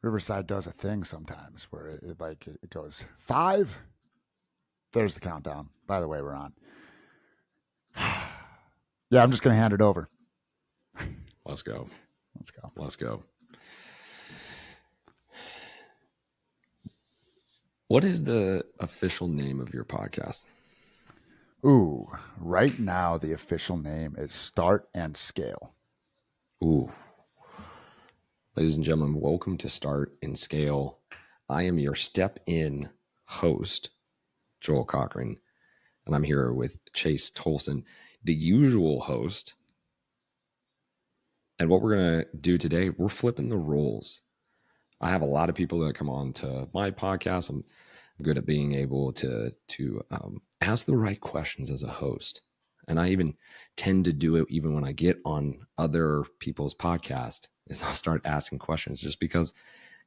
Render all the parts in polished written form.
Riverside does a thing sometimes where it goes 5. There's the countdown. By the way, we're on. Yeah, I'm just going to hand it over. Let's go. Let's go. What is the official name of your podcast? Ooh, right now the official name is Start and Scale. Ooh. Ladies and gentlemen, welcome to Start and Scale. I am your step-in host, Joel Cochran, and I'm here with Chase Tolson, the usual host. And what we're going to do today, we're flipping the roles. I have a lot of people that come on to my podcast. I'm good at being able to ask the right questions as a host. And I even tend to do it even when I get on other people's podcast is I'll start asking questions just because,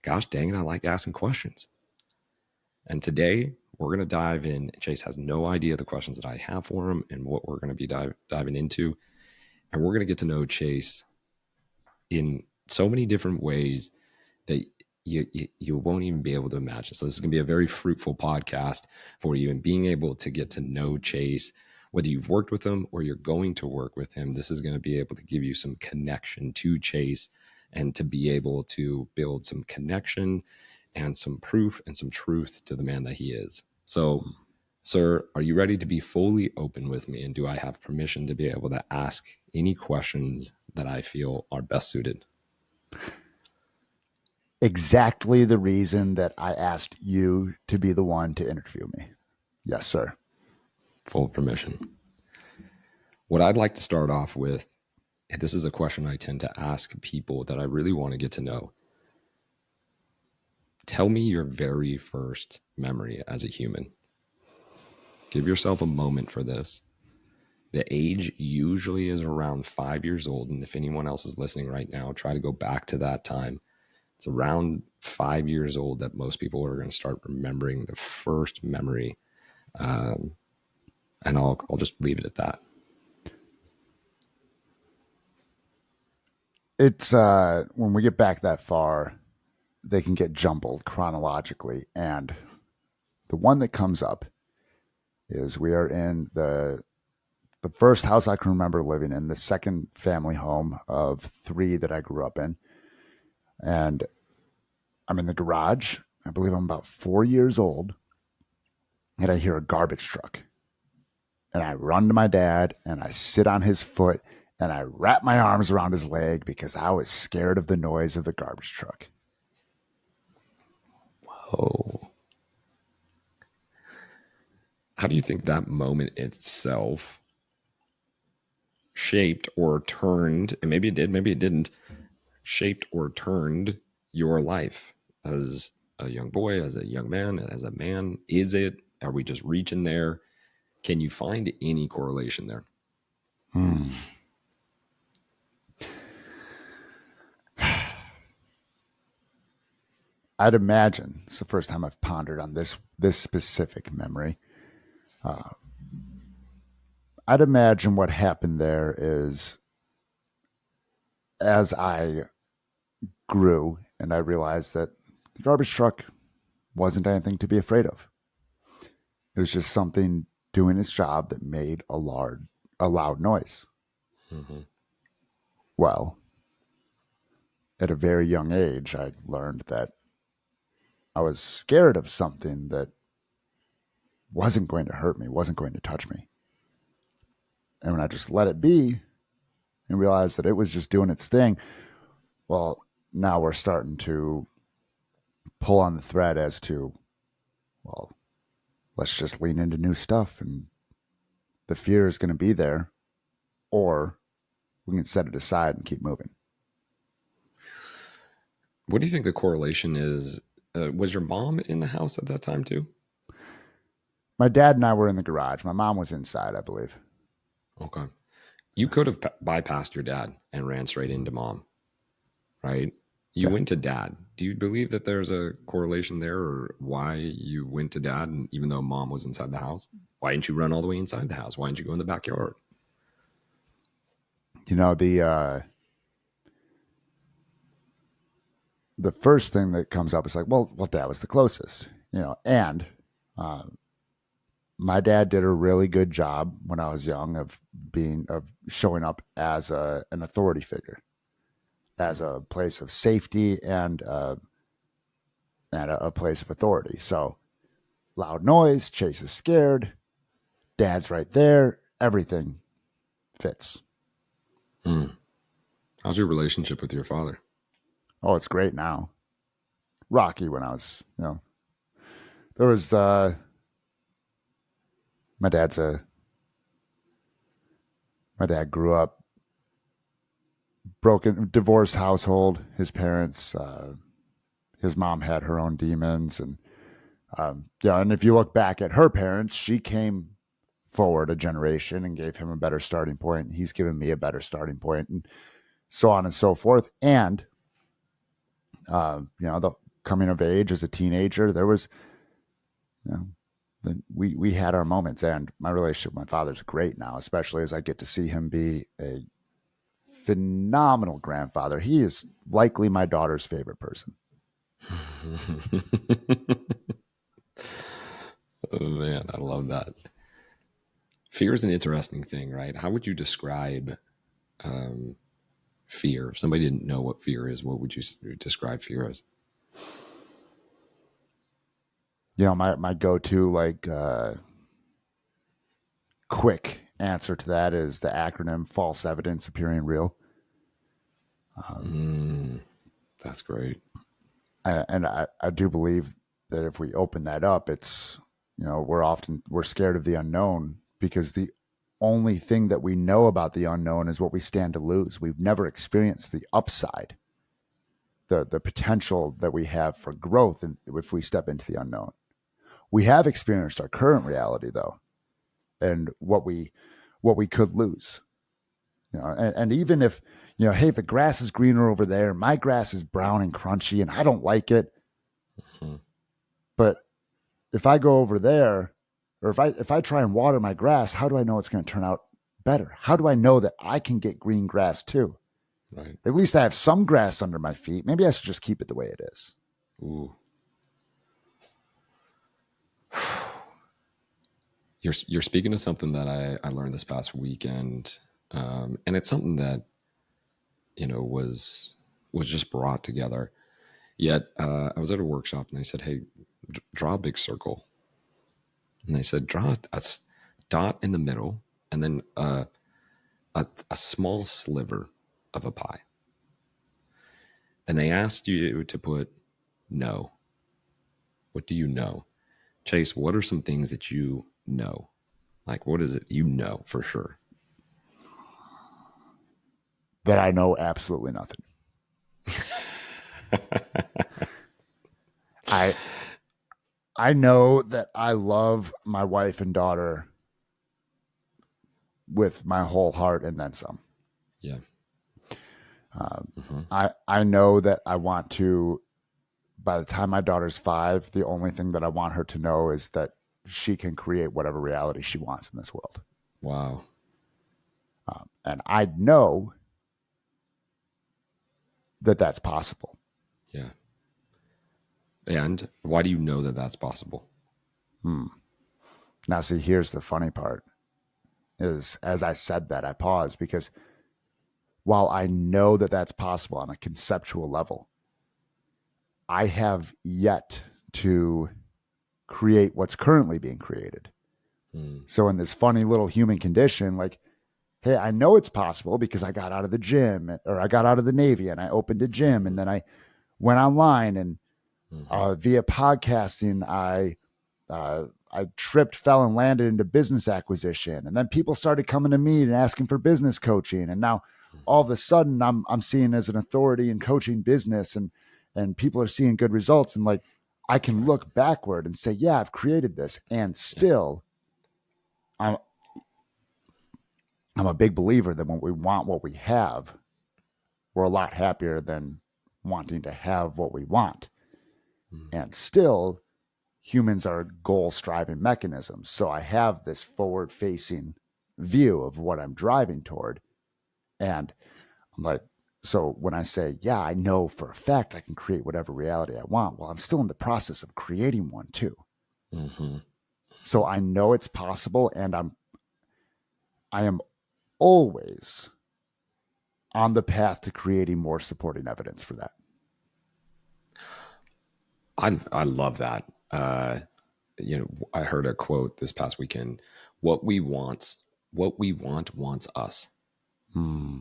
gosh dang it, I like asking questions. And today we're going to dive in. Chase has no idea the questions that I have for him and what we're going to be diving into. And we're going to get to know Chase in so many different ways that you won't even be able to imagine. So this is going to be a very fruitful podcast for you, and being able to get to know Chase, whether you've worked with him or you're going to work with him, this is going to be able to give you some connection to Chase and to be able to build some connection and some proof and some truth to the man that he is. So, sir, are you ready to be fully open with me? And do I have permission to be able to ask any questions that I feel are best suited? Exactly the reason that I asked you to be the one to interview me. Yes, sir. Full permission. What I'd like to start off with, and this is a question I tend to ask people that I really want to get to know. Tell me your very first memory as a human. Give yourself a moment for this. The age usually is around 5 years old. And if anyone else is listening right now, try to go back to that time. It's around 5 years old that most people are going to start remembering the first memory. And I'll just leave it at that. It's when we get back that far, they can get jumbled chronologically. And the one that comes up is we are in the first house I can remember living in, the second family home of 3 that I grew up in. And I'm in the garage. I believe I'm about 4 years old. And I hear a garbage truck. And I run to my dad and I sit on his foot and I wrap my arms around his leg because I was scared of the noise of the garbage truck. Whoa. How do you think that moment itself shaped or turned, and maybe it did, maybe it didn't, shaped or turned your life as a young boy, as a young man, as a man? Are we just reaching there? Can you find any correlation there? I'd imagine it's the first time I've pondered on this specific memory. I'd imagine what happened there is as I grew and I realized that the garbage truck wasn't anything to be afraid of. It was just something doing its job that made a loud noise. Mm-hmm. Well, at a very young age, I learned that I was scared of something that wasn't going to hurt me, wasn't going to touch me. And when I just let it be and realized that it was just doing its thing, well, now we're starting to pull on the thread as to, well, let's just lean into new stuff and the fear is going to be there, or we can set it aside and keep moving. What do you think the correlation is? Was your mom in the house at that time too? My dad and I were in the garage. My mom was inside, I believe. Okay. You could have bypassed your dad and ran straight into mom, right? You went to dad. Do you believe that there's a correlation there, or why you went to dad, and even though mom was inside the house? Why didn't you run all the way inside the house? Why didn't you go in the backyard? You know, the the first thing that comes up is like, well, Dad was the closest, and uh, my dad did a really good job when I was young of showing up as an authority figure, as a place of safety and a place of authority. So loud noise, Chase is scared, Dad's right there, everything fits. Mm. How's your relationship with your father? Oh, it's great now. Rocky when I was, there was my dad's a my dad grew up broken, divorced household. His parents, his mom had her own demons, and and if you look back at her parents, she came forward a generation and gave him a better starting point. He's given me a better starting point, and so on and so forth. And the coming of age as a teenager, there was, we had our moments, and my relationship with my father's great now, especially as I get to see him be a phenomenal grandfather. He is likely my daughter's favorite person. Oh man, I love that. Fear is an interesting thing, right? How would you describe fear? If somebody didn't know what fear is, what would you describe fear as? My go-to quick answer to that is the acronym false evidence appearing real. That's great. And I do believe that if we open that up, it's, we're scared of the unknown because the only thing that we know about the unknown is what we stand to lose. We've never experienced the upside, the potential that we have for growth if we step into the unknown. We have experienced our current reality though, and what we could lose. And even if, hey, the grass is greener over there, my grass is brown and crunchy and I don't like it. Mm-hmm. But if I go over there, or if I try and water my grass, how do I know it's going to turn out better? How do I know that I can get green grass too? Right. At least I have some grass under my feet. Maybe I should just keep it the way it is. Ooh. You're speaking to something that I learned this past weekend, and it's something that was just brought together. Yet I was at a workshop and they said, "Hey, draw a big circle," and they said, "Draw a dot in the middle, and then a small sliver of a pie." And they asked you to put no. What do you know, Chase? What are some things that you know? Like, what is it you know for sure? That I know absolutely nothing. I I know that I love my wife and daughter with my whole heart and then some. Yeah. Mm-hmm. I know that I want to, by the time my daughter's 5, the only thing that I want her to know is that she can create whatever reality she wants in this world. Wow. And I know that that's possible. Yeah. And why do you know that that's possible? Now, see, here's the funny part is as I said that, I paused because while I know that that's possible on a conceptual level, I have yet to create what's currently being created. So in this funny little human condition, like, hey, I know it's possible because I got out of the gym or I got out of the Navy and I opened a gym and then I went online and via podcasting, I tripped, fell, and landed into business acquisition. And then people started coming to me and asking for business coaching. And now all of a sudden I'm seen as an authority in coaching business and people are seeing good results. And like, I can look backward and say, yeah, I've created this. And still I'm a big believer that when we want what we have, we're a lot happier than wanting to have what we want. And still humans are goal striving mechanisms. So I have this forward facing view of what I'm driving toward. And I'm like, So when I say, yeah, I know for a fact I can create whatever reality I want, well, I'm still in the process of creating one too. Mm-hmm. So I know it's possible, and I am always on the path to creating more supporting evidence for that. I love that. I heard a quote this past weekend. What we want wants us. Hmm.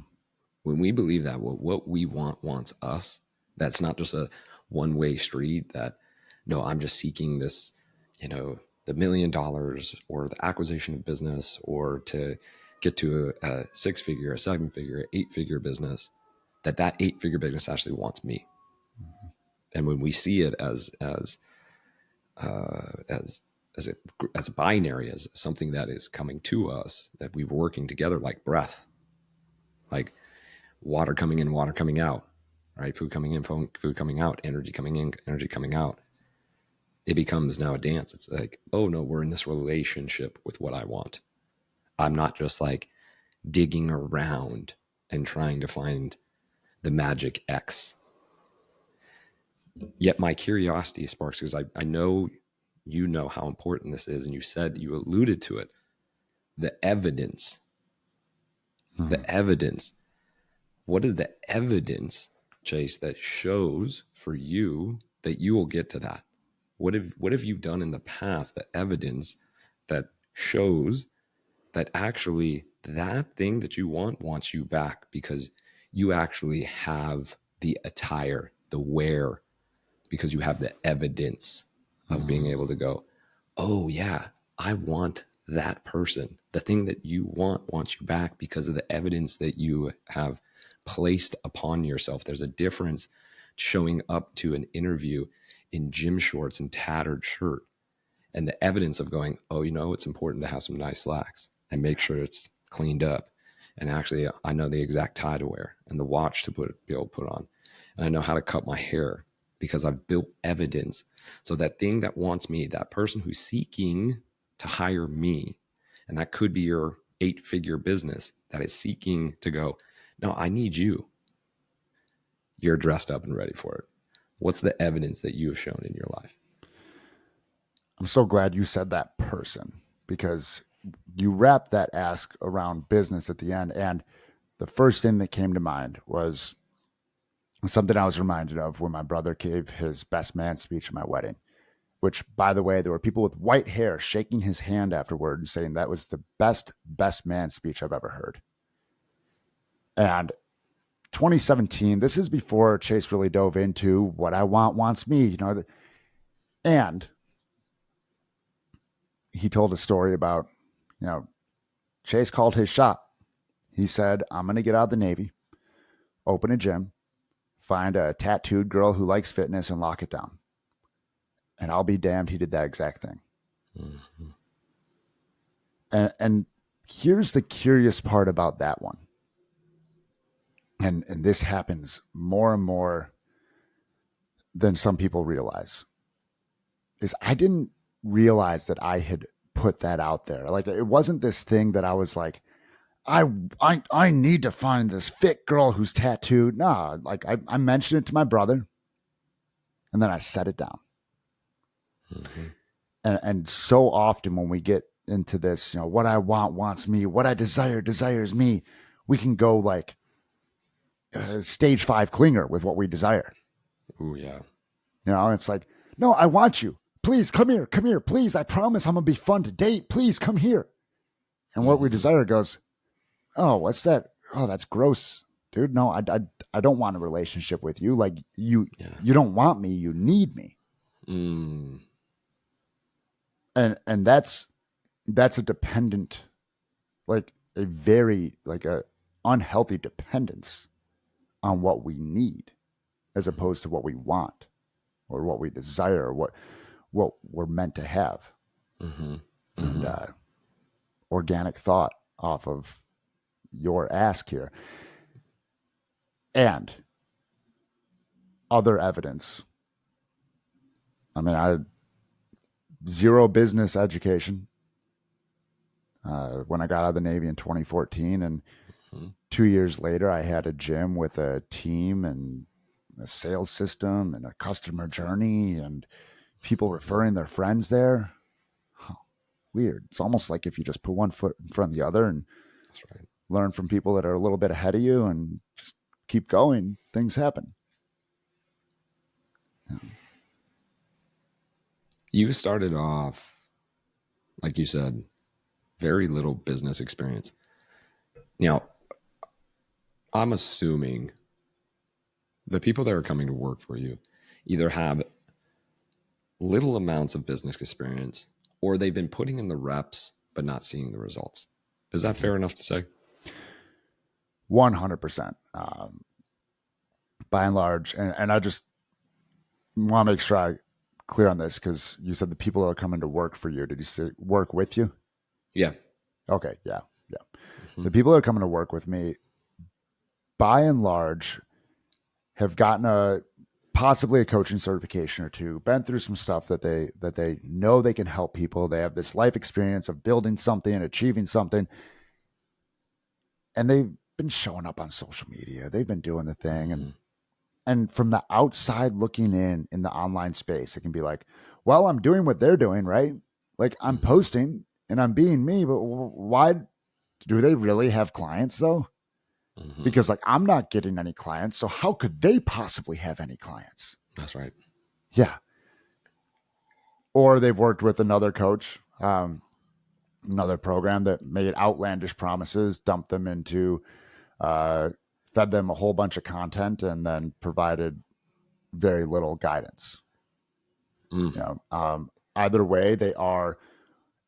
When we believe that what we want wants us, that's not just a one-way street. That no, I'm just seeking this, the $1 million or the acquisition of business or to get to a six-figure, a seven-figure, eight-figure business. That eight-figure business actually wants me. And when we see it as as a as a binary, as something that is coming to us, that we were working together like breath, like water coming in, water coming out, right? Food coming in, food coming out, energy coming in, energy coming out. It becomes now a dance. It's like, oh no, we're in this relationship with what I want. I'm not just like digging around and trying to find the magic X. Yet my curiosity sparks because I know you know how important this is. And you alluded to it. The evidence, Hmm. the evidence. What is the evidence, Chase, that shows for you that you will get to that? What have you done in the past, the evidence that shows that actually that thing that you want wants you back because you actually have the attire, the wear, because you have the evidence of being Hmm. able to go, oh, yeah, I want that person. The thing that you want wants you back because of the evidence that you have placed upon yourself. There's a difference showing up to an interview in gym shorts and tattered shirt and the evidence of going, oh, it's important to have some nice slacks and make sure it's cleaned up. And actually, I know the exact tie to wear and the watch to be able to put on. And I know how to cut my hair because I've built evidence. So that thing that wants me, that person who's seeking to hire me, and that could be your eight-figure business that is seeking to go, no, I need you. You're dressed up and ready for it. What's the evidence that you have shown in your life? I'm so glad you said that person, because you wrapped that ask around business at the end. And the first thing that came to mind was something I was reminded of when my brother gave his best man speech at my wedding, which, by the way, there were people with white hair shaking his hand afterward and saying that was the best man speech I've ever heard. And 2017, this is before Chase really dove into what I want wants me, and he told a story about, Chase called his shot. He said, I'm going to get out of the Navy, open a gym, find a tattooed girl who likes fitness, and lock it down. And I'll be damned, he did that exact thing. Mm-hmm. And here's the curious part about that one. And this happens more and more than some people realize, is I didn't realize that I had put that out there. Like, it wasn't this thing that I was like, I need to find this fit girl who's tattooed. No, like I mentioned it to my brother, and then I set it down. Mm-hmm. And so often when we get into this, what I want wants me, what I desire desires me, we can go like stage 5 clinger with what we desire. Oh, yeah. It's like, no, I want you. Please come here, please. I promise I'm gonna be fun to date. Please come here. And what we Mm-hmm. desire goes, oh, what's that? Oh, that's gross, dude. No, I don't want a relationship with you. Like you Yeah. don't want me. You need me. Mm. And that's a dependent, like a very like a unhealthy dependence on what we need, as opposed to what we want or what we desire or what we're meant to have. Mm-hmm. And Mm-hmm. organic thought off of your ask here, and other evidence. I mean, I zero business education when I got out of the Navy in 2014, and 2 years later, I had a gym with a team and a sales system and a customer journey and people referring their friends there. Huh, weird. It's almost like if you just put one foot in front of the other and That's right. learn from people that are a little bit ahead of you and just keep going, things happen. You started off, like you said, very little business experience. Now, I'm assuming the people that are coming to work for you either have little amounts of business experience or they've been putting in the reps but not seeing the results. Is that fair enough to say? 100%. By and large, and I just want to make sure I clear on this because you said the people that are coming to work for you. Did you say work with you? Yeah. Okay, yeah. The people that are coming to work with me, by and large, have gotten possibly a coaching certification or two, been through some stuff that they know they can help people. They have this life experience of building something and achieving something, and they've been showing up on social media. They've been doing the thing, and from the outside looking in the online space, it can be like, well, I'm doing what they're doing, right? Like I'm posting and I'm being me, but why do they really have clients though? Because like I'm not getting any clients, so how could they possibly have any clients? That's right. Yeah. Or they've worked with another coach, another program that made outlandish promises, dumped them into, fed them a whole bunch of content, and then provided very little guidance. Either way, they are.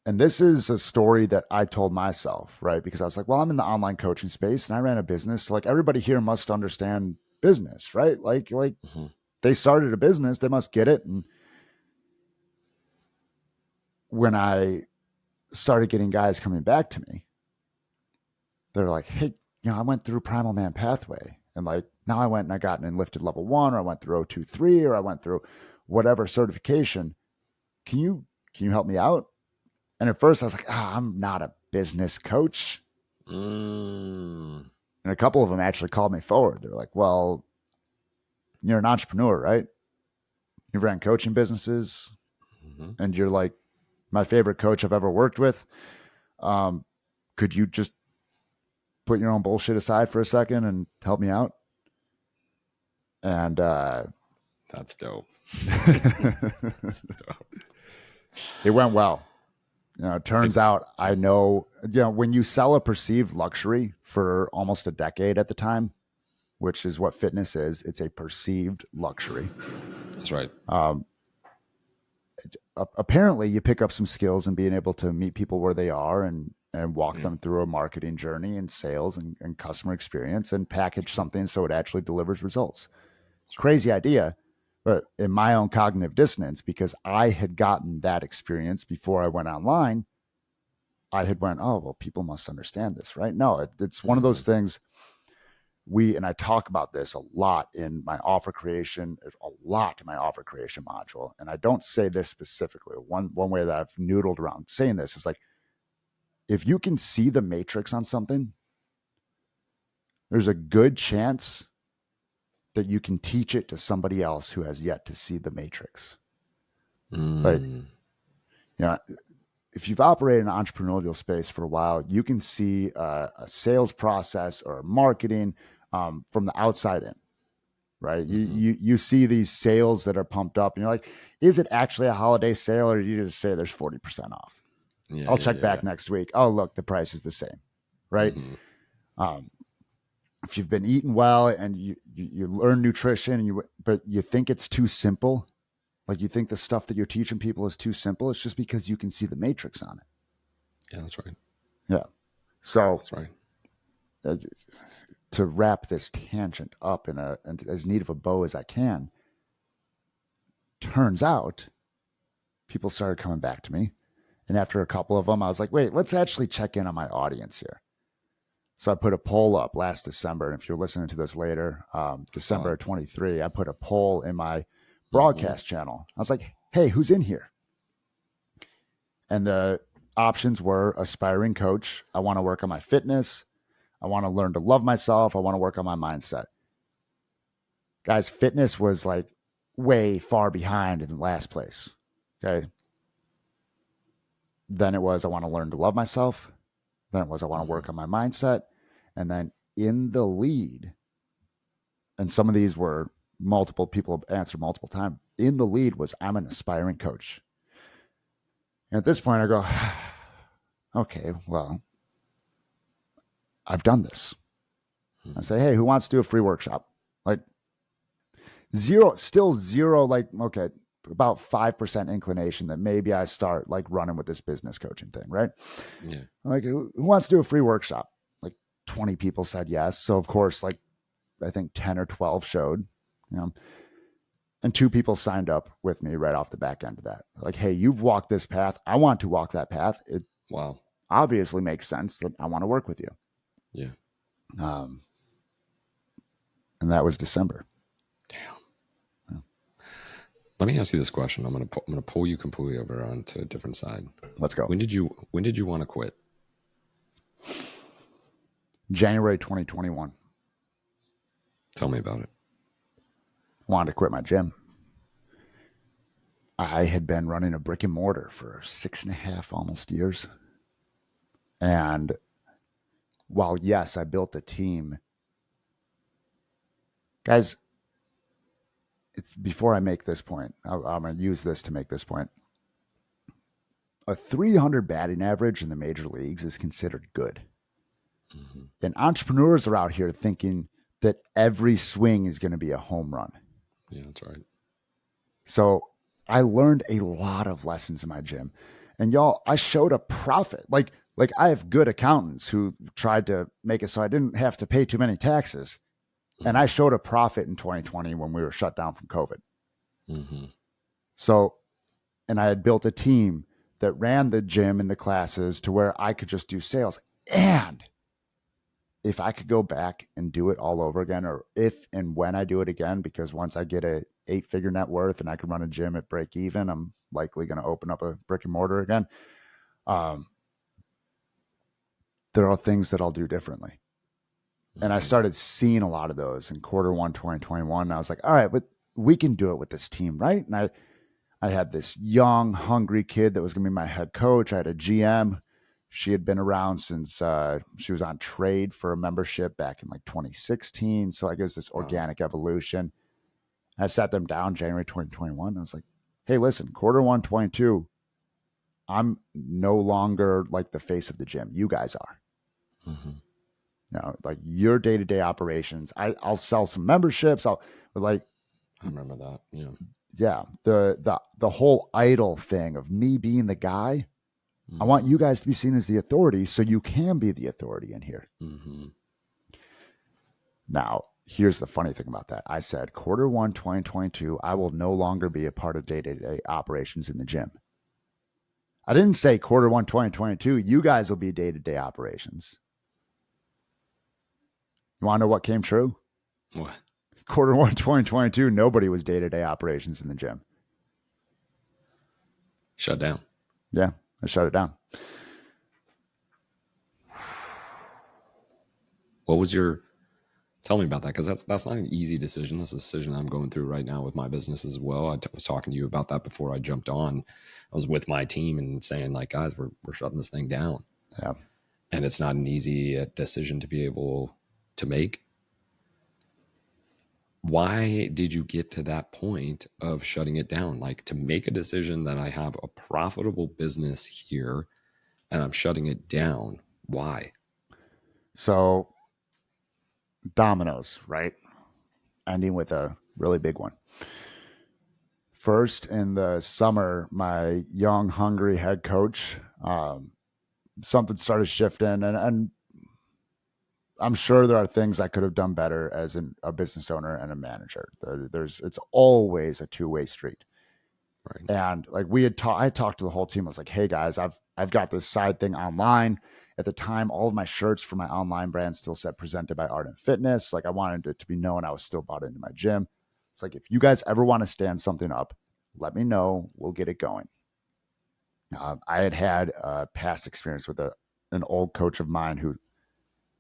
And this is a story that I told myself, right? Because I was like, well, I'm in the online coaching space and I ran a business. So like everybody here must understand business, right? Like they started a business, they must get it. And when I started getting guys coming back to me, they're like, hey, I went through Primal Man Pathway. And like now I went and I got an Enlifted Level 1, or I went through 023, or I went through whatever certification. Can you help me out? And at first I was like, I'm not a business coach. And a couple of them actually called me forward. They're like, well, you're an entrepreneur, right? You ran coaching businesses and you're like my favorite coach I've ever worked with. Could you just put your own bullshit aside for a second and help me out? And that's dope. That's dope. It went well. It turns out I know, when you sell a perceived luxury for almost a decade at the time, which is what fitness is, it's a perceived luxury. That's right. Apparently you pick up some skills in being able to meet people where they are and walk them through a marketing journey and sales and customer experience and package something so it actually delivers results. Crazy idea, but in my own cognitive dissonance, because I had gotten that experience before I went online, I had went, oh, well, people must understand this, right? No, it's one of those things. And I talk about this a lot in my offer creation, module. And I don't say this specifically. One way that I've noodled around saying this is like, if you can see the matrix on something, there's a good chance that you can teach it to somebody else who has yet to see the matrix. Like, if you've operated in an entrepreneurial space for a while, you can see a sales process or marketing from the outside in, right? You see these sales that are pumped up, and you're like, is it actually a holiday sale, or do you just say there's 40% off? I'll check back next week. Oh, look, the price is the same, right? If you've been eating well and you learn nutrition, but you think it's too simple, like you think the stuff that you're teaching people is too simple, it's just because you can see the matrix on it. Yeah, that's right. Yeah. So that's right. To wrap this tangent up in as neat of a bow as I can, turns out people started coming back to me. And after a couple of them, I was like, wait, let's actually check in on my audience here. So I put a poll up last December. And if you're listening to this later, December of 23, I put a poll in my broadcast channel. I was like, hey, who's in here? And the options were aspiring coach. I want to work on my fitness. I want to learn to love myself. I want to work on my mindset. Guys, fitness was like way far behind in the last place. Okay. Then it was, I want to learn to love myself. Then it was, I want to work on my mindset. And then in the lead, and some of these were multiple people answered multiple times. In the lead was, I'm an aspiring coach. And at this point, I go, okay, well, I've done this. I say, hey, who wants to do a free workshop? Like still zero, like, okay, about 5% inclination that maybe I start like running with this business coaching thing, right? Yeah. Like, who wants to do a free workshop? Like 20 people said yes. So, of course, like, I think 10 or 12 showed, you know, and 2 people signed up with me right off the back end of that. Like, hey, you've walked this path. I want to walk that path. It Wow. obviously makes sense that I want to work with you. Yeah. And that was December. Damn. Yeah. Let me ask you this question. I'm gonna pull you completely over onto a different side. Let's go. When did you want to quit? January 2021. Tell me about it. Wanted to quit my gym. I had been running a brick and mortar for 6.5 almost years. And while, yes, I built a team, guys, it's before I make this point, I'm going to use this to make this point. A 300 batting average in the major leagues is considered good. Mm-hmm. And entrepreneurs are out here thinking that every swing is going to be a home run. Yeah, that's right. So I learned a lot of lessons in my gym. And y'all, I showed a profit. Like I have good accountants who tried to make it so I didn't have to pay too many taxes. Mm-hmm. And I showed a profit in 2020 when we were shut down from COVID. Mm-hmm. So, and I had built a team that ran the gym and the classes to where I could just do sales. And if I could go back and do it all over again, or if and when I do it again, because once I get a 8-figure net worth and I can run a gym at break even, I'm likely going to open up a brick and mortar again. There are things that I'll do differently. Mm-hmm. And I started seeing a lot of those in Q1 2021. And I was like, all right, but we can do it with this team, right? And I had this young, hungry kid that was going to be my head coach. I had a GM. She had been around since she was on trade for a membership back in like 2016. So I guess this organic evolution. I sat them down January 2021. I was like, hey, listen, Q1 22, I'm no longer like the face of the gym. You guys are. Mm-hmm. You know, like your day-to-day operations. I'll sell some memberships. I remember that. Yeah. Yeah. The whole idol thing of me being the guy. Mm-hmm. I want you guys to be seen as the authority so you can be the authority in here. Mm-hmm. Now, here's the funny thing about that. I said, Q1 2022, I will no longer be a part of day-to-day operations in the gym. I didn't say Q1 2022, you guys will be day-to-day operations. You want to know what came true? What? Q1 2022, nobody was day-to-day operations in the gym. Shut down. Yeah, I shut it down. What was your... Tell me about that, because that's not an easy decision. That's a decision I'm going through right now with my business as well. I was talking to you about that before I jumped on. I was with my team and saying, like, guys, we're shutting this thing down. Yeah. And it's not an easy decision to be able to make. Why did you get to that point of shutting it down? Like, to make a decision that I have a profitable business here and I'm shutting it down. Why? So, dominoes, right? Ending with a really big one. First, in the summer, my young, hungry head coach, something started shifting, and I'm sure there are things I could have done better as a business owner and a manager. It's always a two-way street. Right. And like I talked to the whole team. I was like, hey guys, I've got this side thing online. At the time, all of my shirts for my online brand still said presented by Art and Fitness. Like I wanted it to be known I was still bought into my gym. It's like, if you guys ever want to stand something up, let me know. We'll get it going. I had a past experience with an old coach of mine who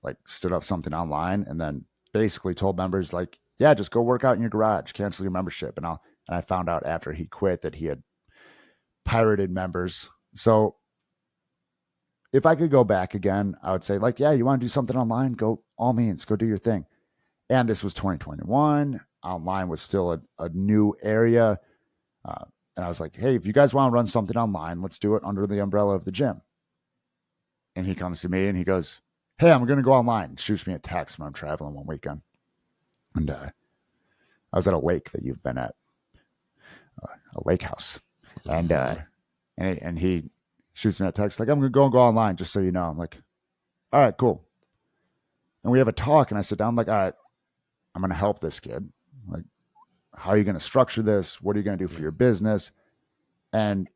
like stood up something online and then basically told members like, yeah, just go work out in your garage, cancel your membership. And I found out after he quit that he had pirated members. So if I could go back again, I would say like, yeah, you want to do something online, go all means, go do your thing. And this was 2021. Online was still a new area. And I was like, hey, if you guys want to run something online, let's do it under the umbrella of the gym. And he comes to me and he goes, hey, I'm going to go online. Shoots me a text when I'm traveling one weekend. And I was at a lake that you've been at, a lake house. And and he shoots me a text like, I'm going to go online just so you know. I'm like, all right, cool. And we have a talk and I sit down, I'm like, all right, I'm going to help this kid. Like, how are you going to structure this? What are you going to do for your business? And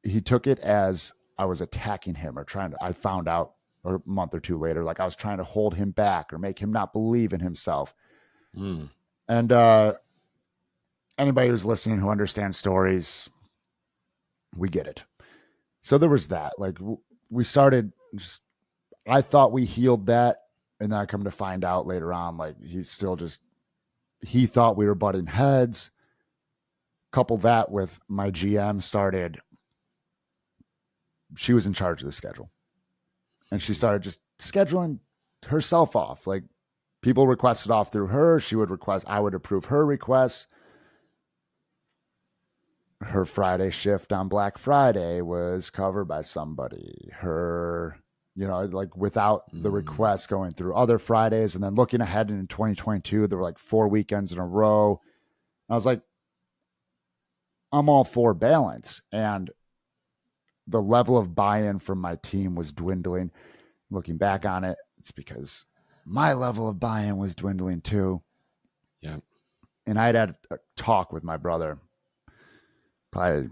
he took it as I was attacking him or trying to, I found out a month or two later, like I was trying to hold him back or make him not believe in himself. And anybody who's listening who understands stories, we get it. So there was that. Like we started, just, I thought we healed that. And then I come to find out later on, like he's still just, he thought we were butting heads. Couple that with my GM started, she was in charge of the schedule. And she started just scheduling herself off. Like people requested off through her. She would request, I would approve her requests. Her Friday shift on Black Friday was covered by somebody. Her, you know, like without the request going through other Fridays. And then looking ahead in 2022, there were like 4 weekends in a row. I was like, I'm all for balance. And the level of buy-in from my team was dwindling. Looking back on it, it's because my level of buy-in was dwindling too. Yeah. And I'd had a talk with my brother probably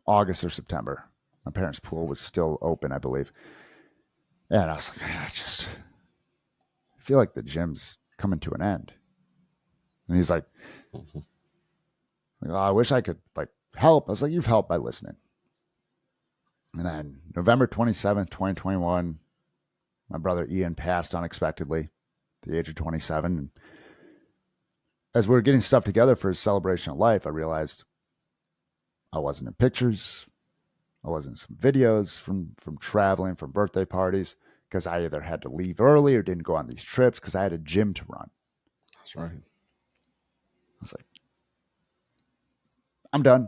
August or September. My parents' pool was still open, I believe. And I was like, man, I just feel like the gym's coming to an end. And he's like, oh, I wish I could like help. I was like, you've helped by listening. And then November 27th, 2021, my brother Ian passed unexpectedly at the age of 27. And as we were getting stuff together for his celebration of life, I realized I wasn't in pictures. I wasn't in some videos from traveling, from birthday parties, because I either had to leave early or didn't go on these trips because I had a gym to run. That's right. I was like, I'm done.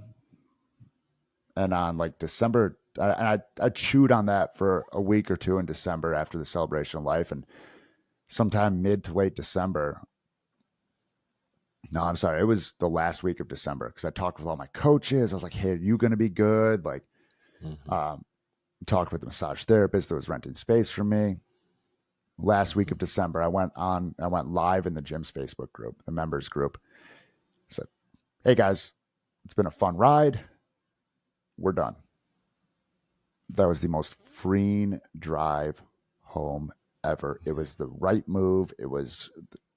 And on like December, I chewed on that for a week or two in December after the celebration of life. And sometime mid to late December, no, I'm sorry, it was the last week of December because I talked with all my coaches. I was like, hey, are you going to be good? Like, talked with the massage therapist that was renting space for me. Last week of December, I went live in the gym's Facebook group, the members group. I said, hey guys, it's been a fun ride. We're done. That was the most freeing drive home ever. It was the right move. It was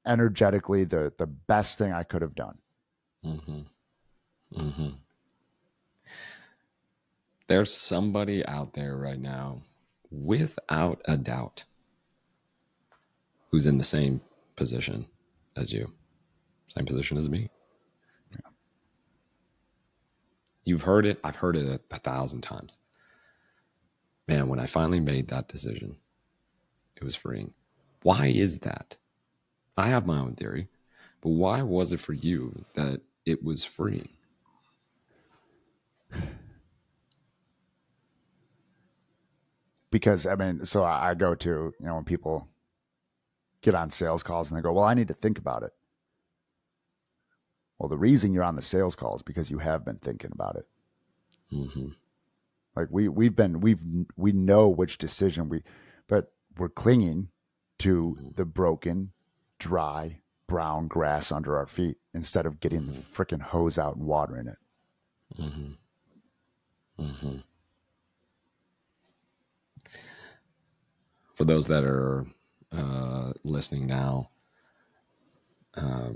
energetically the best thing I could have done. There's somebody out there right now, without a doubt, who's in the same position as you, same position as me. Yeah. You've heard it. I've heard it 1,000 times. Man, when I finally made that decision, it was freeing. Why is that? I have my own theory, but why was it for you that it was freeing? Because I mean, so I go to, you know, when people get on sales calls and they go, well, I need to think about it. Well, the reason you're on the sales call is because you have been thinking about it. Like we know which decision but we're clinging to the broken, dry, brown grass under our feet instead of getting the freaking hose out and watering it. For those that are listening now, they're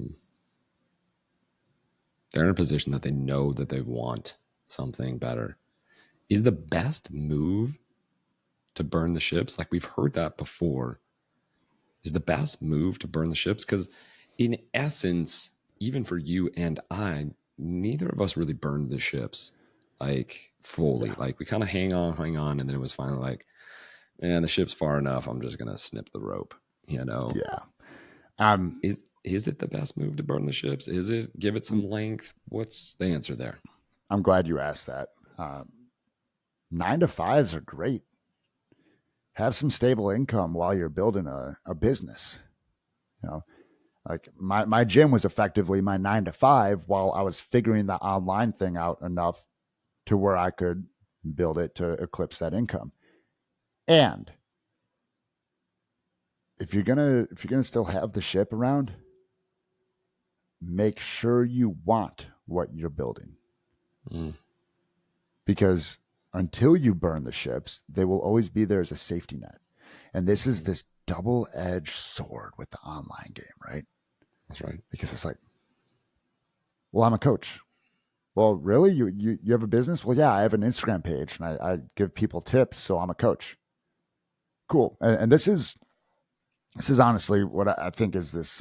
in a position that they know that they want something better. Is the best move to burn the ships? Like we've heard that before. Is the best move to burn the ships? Because in essence, even for you and I, neither of us really burned the ships like fully. Yeah. Like we kind of hang on, and then it was finally like, man, the ship's far enough. I'm just gonna snip the rope. You know, Yeah. Um, is it the best move to burn the ships? Is it give it some length? What's the answer there? I'm glad you asked that. 9 to 5s are great. Have some stable income while you're building a business. You know, like my gym was effectively my 9 to 5 while I was figuring the online thing out enough to where I could build it to eclipse that income. And if you're gonna still have the ship around, make sure you want what you're building. Mm, Because until you burn the ships, they will always be there as a safety net. And this is this double-edged sword with the online game, right? that's right. Because it's like, well, I'm a coach. Well, really? You have a business? Well, yeah, I have an Instagram page and I give people tips, so I'm a coach. Cool. And this is honestly what I think is this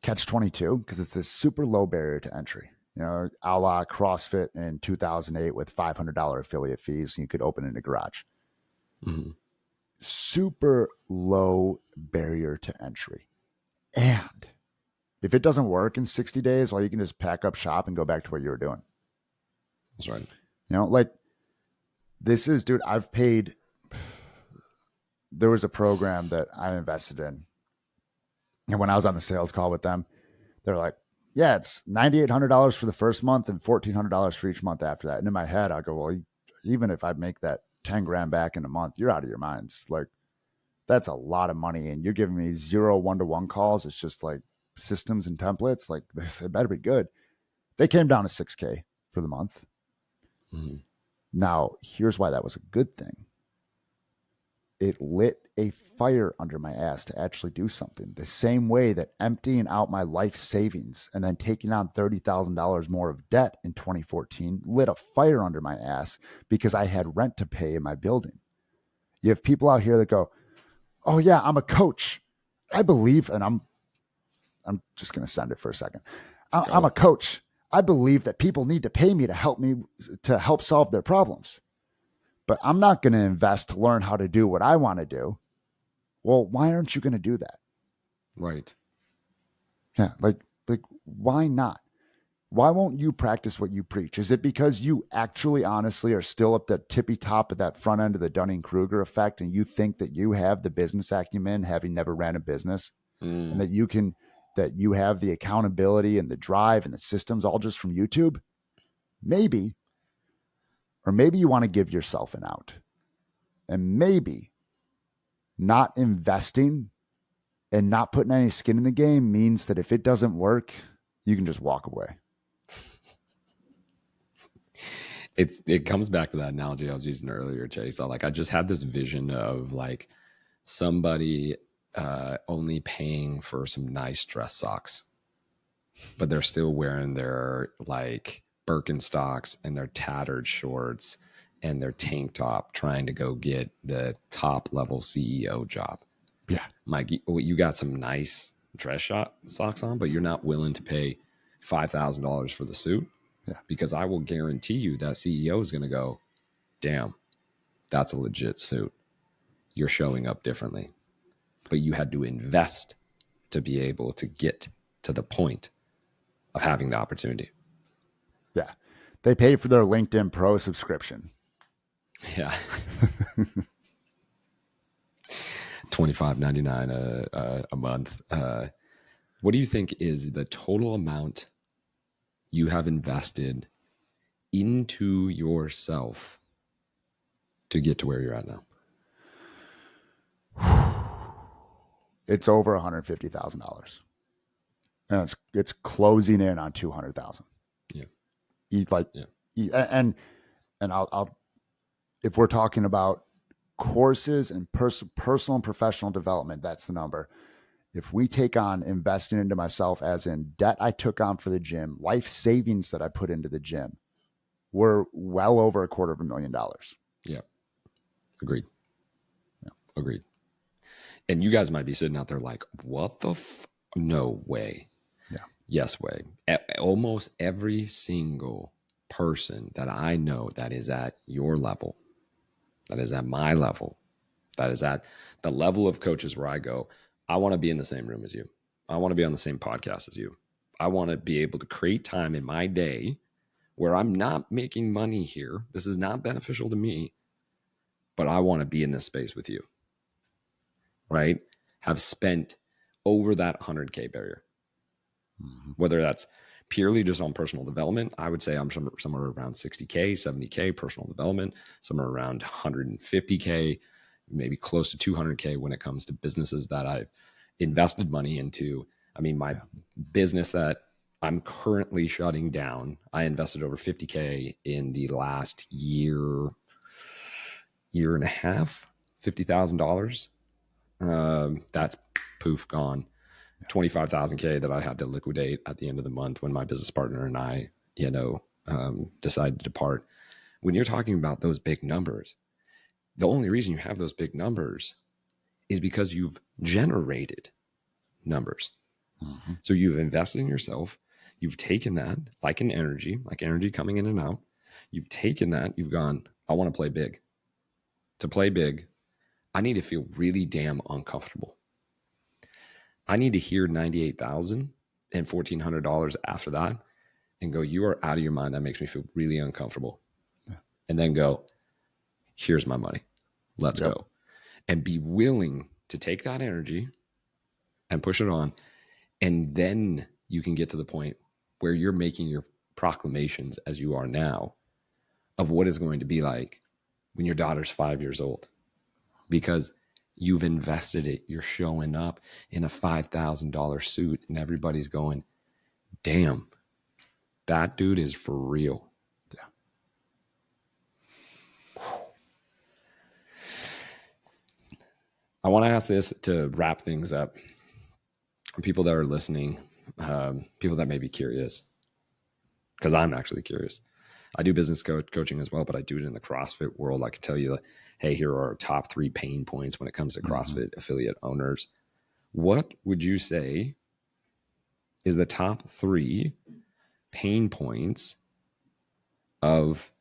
catch 22, because it's this super low barrier to entry. You know, a la CrossFit in 2008 with $500 affiliate fees, and you could open in a garage. Mm-hmm. Super low barrier to entry. And if it doesn't work in 60 days, well, you can just pack up shop and go back to what you were doing. That's right. You know, like this is, dude, there was a program that I invested in. And when I was on the sales call with them, they're like, yeah, it's $9,800 for the first month and $1,400 for each month after that. And in my head, I go, well, even if I make that 10 grand back in a month, you're out of your minds. Like, that's a lot of money. And you're giving me 0 one-to-one calls. It's just like systems and templates. Like, they better be good. They came down to 6K for the month. Mm-hmm. Now, here's why that was a good thing. It lit a fire under my ass to actually do something. The same way that emptying out my life savings and then taking on $30,000 more of debt in 2014 lit a fire under my ass because I had rent to pay in my building. You have people out here that go, "Oh yeah, I'm a coach. I believe," and I'm just going to send it for a second. I'm a coach. I believe that people need to pay me to help solve their problems. But I'm not going to invest to learn how to do what I want to do. Well, why aren't you going to do that? Right. Yeah, like why not? Why won't you practice what you preach? Is it because you actually honestly are still at the tippy top of that front end of the Dunning-Kruger effect and you think that you have the business acumen having never ran a business and that you have the accountability and the drive and the systems all just from YouTube? Maybe. Or maybe you want to give yourself an out. And maybe not investing and not putting any skin in the game means that if it doesn't work, you can just walk away. It comes back to that analogy I was using earlier, Chase. I just had this vision of like somebody only paying for some nice dress socks, but they're still wearing their like Birkenstocks and their tattered shorts and their tank top, trying to go get the top level CEO job. Yeah. Mike, you got some nice socks on, but you're not willing to pay $5,000 for the suit. Yeah. Because I will guarantee you that CEO is going to go, damn, that's a legit suit. You're showing up differently. But you had to invest to be able to get to the point of having the opportunity. Yeah. They pay for their LinkedIn Pro subscription. Yeah. $25.99 a month. What do you think is the total amount you have invested into yourself to get to where you're at now? It's over $150,000. And it's closing in on 200,000. Yeah. And I'll if we're talking about courses and personal and professional development, that's the number. If we take on investing into myself, as in debt I took on for the gym, life savings that I put into the gym, we're well over $250,000. Yeah. Agreed. Agreed. And you guys might be sitting out there like, what the no way. Yeah. Yes way. Almost every single person that I know that is at your level, that is at my level, that is at the level of coaches where I go, I want to be in the same room as you. I want to be on the same podcast as you. I want to be able to create time in my day where I'm not making money here. This is not beneficial to me, but I want to be in this space with you, right? Have spent over that 100K barrier, whether that's purely just on personal development. I would say I'm somewhere around 60K, 70K personal development, somewhere around 150K, maybe close to 200K when it comes to businesses that I've invested money into. I mean, my business that I'm currently shutting down, I invested over 50K in the last year and a half, $50,000. That's poof gone. 25,000K that I had to liquidate at the end of the month when my business partner and I, decided to depart. When you're talking about those big numbers, the only reason you have those big numbers is because you've generated numbers. Mm-hmm. So you've invested in yourself. You've taken that like energy coming in and out. You've taken that. You've gone, I want to play big. To play big, I need to feel really damn uncomfortable. I need to hear 98,000 and $1,400 after that and go, you are out of your mind. That makes me feel really uncomfortable. Yeah. And then go, here's my money. Let's go. And be willing to take that energy and push it on. And then you can get to the point where you're making your proclamations as you are now of what it's going to be like when your daughter's 5 years old, because you've invested it. You're showing up in a $5,000 suit and everybody's going, damn, that dude is for real. Yeah. I want to ask this to wrap things up. People that are listening, people that may be curious, because I'm actually curious. I do business coaching as well, but I do it in the CrossFit world. I can tell you, hey, here are our top 3 pain points when it comes to CrossFit affiliate owners. What would you say is the top 3 pain points of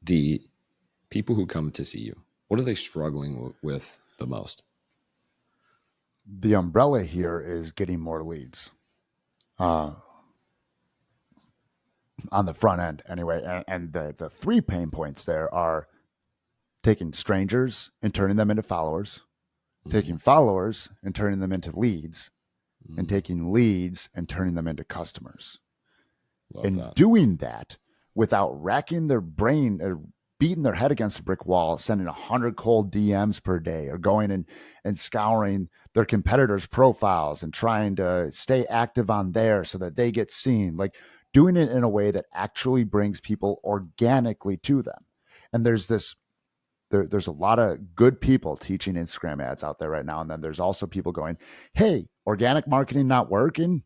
the people who come to see you? What are they struggling with the most? The umbrella here is getting more leads. On the front end anyway. And the 3 pain points there are taking strangers and turning them into followers, taking followers and turning them into leads, and taking leads and turning them into customers. Doing that without racking their brain or beating their head against a brick wall, sending 100 cold DMs per day, or going and scouring their competitors' profiles and trying to stay active on there so that they get seen. Like, doing it in a way that actually brings people organically to them. And there's a lot of good people teaching Instagram ads out there right now. And then there's also people going, hey, organic marketing not working?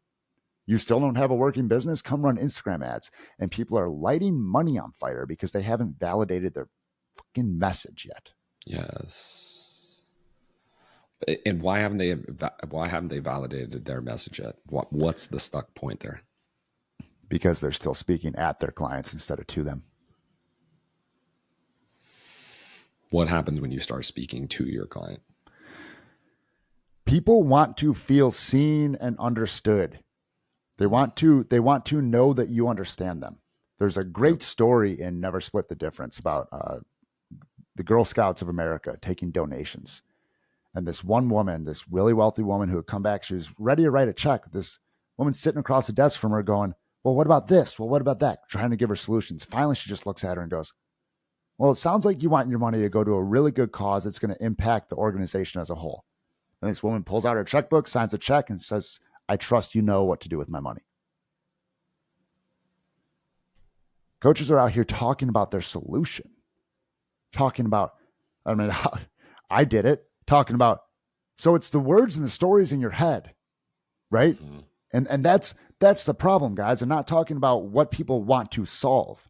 You still don't have a working business? Come run Instagram ads. And people are lighting money on fire because they haven't validated their fucking message yet. Yes. And why haven't they validated their message yet? What's the stuck point there? Because they're still speaking at their clients instead of to them. What happens when you start speaking to your client? People want to feel seen and understood. They want to know that you understand them. There's a great story in Never Split the Difference about the Girl Scouts of America taking donations. And this one woman, this really wealthy woman who had come back, she was ready to write a check. This woman sitting across the desk from her going, well, what about this? Well, what about that? Trying to give her solutions. Finally, she just looks at her and goes, well, it sounds like you want your money to go to a really good cause that's going to impact the organization as a whole. And this woman pulls out her checkbook, signs a check, and says, I trust you know what to do with my money. Coaches are out here talking about their solution. Talking about, I did it. Talking about, so it's the words and the stories in your head, right? Mm-hmm. And that's the problem, guys. I'm not talking about what people want to solve.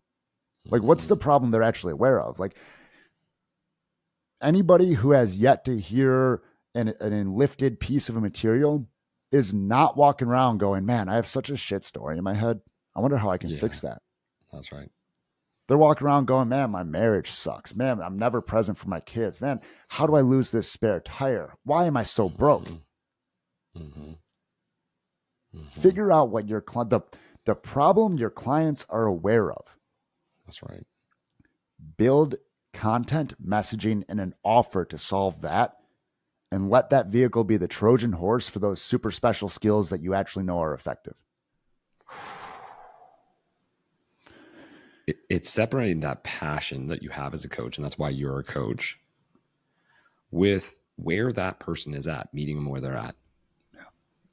Like, what's the problem they're actually aware of? Like, Anybody who has yet to hear an enlifted piece of a material is not walking around going, man, I have such a shit story in my head. I wonder how I can Yeah, fix that. that's right. They're walking around going, man, my marriage sucks. Man, I'm never present for my kids. Man, how do I lose this spare tire? Why am I so broke? Mm-hmm. Mm-hmm. Mm-hmm. Figure out what the problem your clients are aware of. That's right. Build content, messaging, and an offer to solve that. And let that vehicle be the Trojan horse for those super special skills that you actually know are effective. It's separating that passion that you have as a coach, and that's why you're a coach, with where that person is at, meeting them where they're at,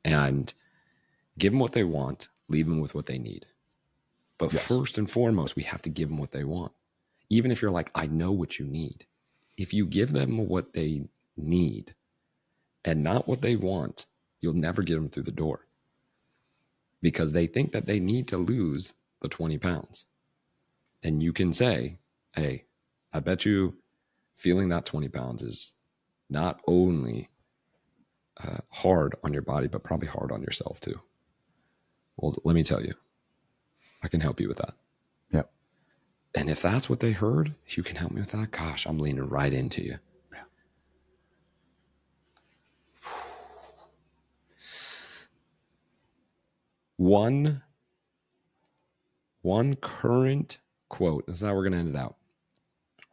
and give them what they want, leave them with what they need. But Yes. first and foremost, we have to give them what they want. Even if you're like, I know what you need. If you give them what they need and not what they want, you'll never get them through the door because they think that they need to lose the 20 pounds. And you can say, hey, I bet you feeling that 20 pounds is not only hard on your body, but probably hard on yourself too. Well, let me tell you, I can help you with that. Yep. And if that's what they heard, you can help me with that. Gosh, I'm leaning right into you. Yeah. One current quote. This is how we're going to end it out.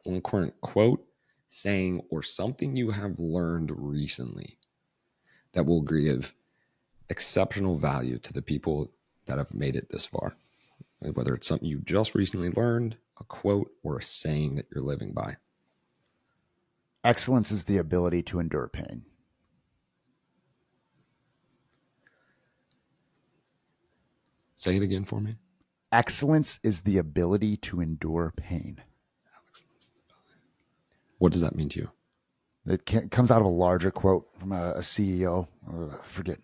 One current quote, saying, or something you have learned recently that will give exceptional value to the people that have made it this far. Whether it's something you just recently learned, a quote, or a saying that you're living by. Excellence is the ability to endure pain. Say it again for me. Excellence is the ability to endure pain. What does that mean to you? It comes out of a larger quote from a CEO. Forget,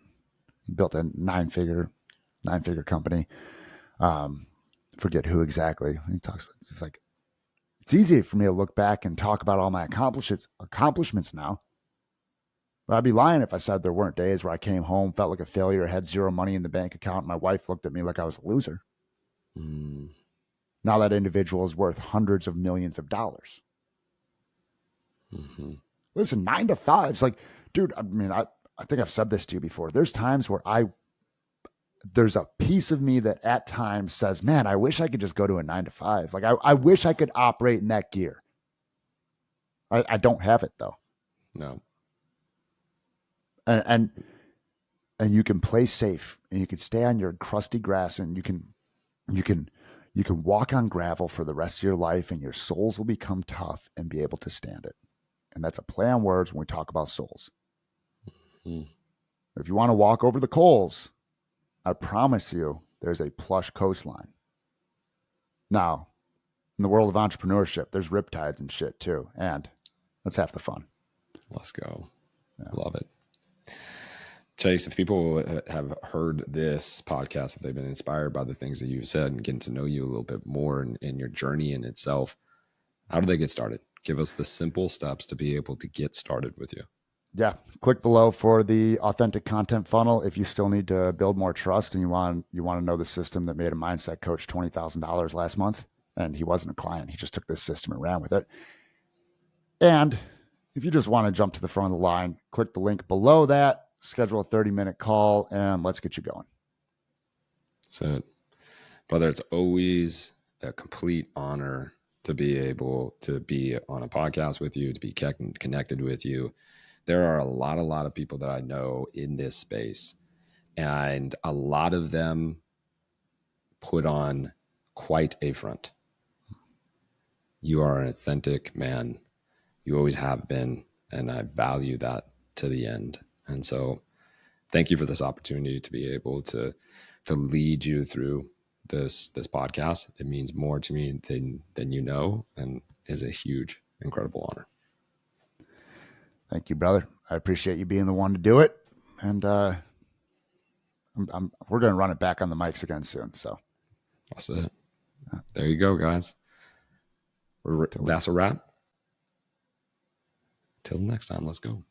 he built a nine-figure company. Forget who exactly. He talks. It's like, it's easy for me to look back and talk about all my accomplishments now. But I'd be lying if I said there weren't days where I came home, felt like a failure, had zero money in the bank account, and my wife looked at me like I was a loser. Mm. Now that individual is worth hundreds of millions of dollars. Mm-hmm. Listen, 9 to 5's like, dude, I mean, I think I've said this to you before. There's times where there's a piece of me that at times says, man, I wish I could just go to a 9 to 5. Like, I wish I could operate in that gear. I don't have it though. No. And you can play safe and you can stay on your crusty grass and you can walk on gravel for the rest of your life and your soles will become tough and be able to stand it. And that's a play on words when we talk about souls. Mm. If you want to walk over the coals, I promise you there's a plush coastline. Now, in the world of entrepreneurship, there's riptides and shit too. And that's half the fun. Let's go. Yeah. Love it. Chase, if people have heard this podcast, if they've been inspired by the things that you've said and getting to know you a little bit more in your journey in itself, how do they get started? Give us the simple steps to be able to get started with you. Yeah, click below for the authentic content funnel. If you still need to build more trust and you want to know the system that made a mindset coach $20,000 last month, and he wasn't a client, he just took this system and ran with it. And if you just want to jump to the front of the line, click the link below that, schedule a 30-minute call, and let's get you going. So, brother, it's always a complete honor to be able to be on a podcast with you, to be connected with you. There are a lot of people that I know in this space, and a lot of them put on quite a front. You are an authentic man. You always have been, and I value that to the end. And so thank you for this opportunity to be able to lead you through this podcast. It means more to me than you know, and is a huge, incredible honor. Thank you, brother. I appreciate you being the one to do it. And we're going to run it back on the mics again soon. So That's it. There you go, guys. That's a wrap. Till next time, let's go.